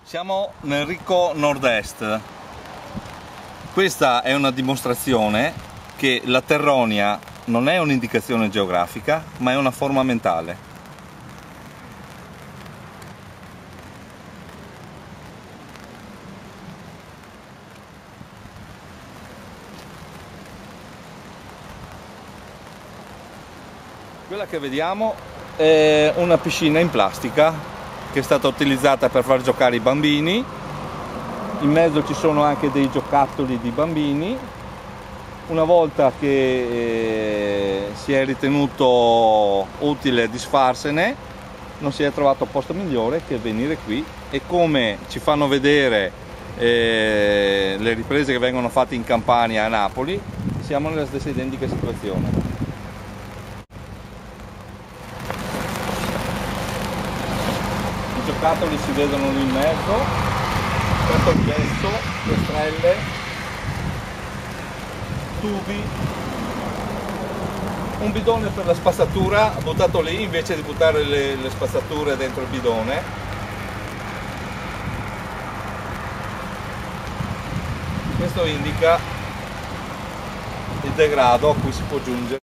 Siamo nel ricco nord-est. Questa è una dimostrazione che la terronia non è un'indicazione geografica, ma è una forma mentale. Quella che vediamo è una piscina in plastica che è stata utilizzata per far giocare i bambini. In mezzo ci sono anche dei giocattoli di bambini. Una volta che si è ritenuto utile disfarsene, non si è trovato posto migliore che venire qui, e come ci fanno vedere le riprese che vengono fatte in Campania e a Napoli, siamo nella stessa identica situazione. I giocattoli si vedono lì in mezzo, cartongesso, piastrelle, tubi, un bidone per la spazzatura buttato lì invece di buttare le spazzature dentro il bidone. Questo indica il degrado a cui si può giungere.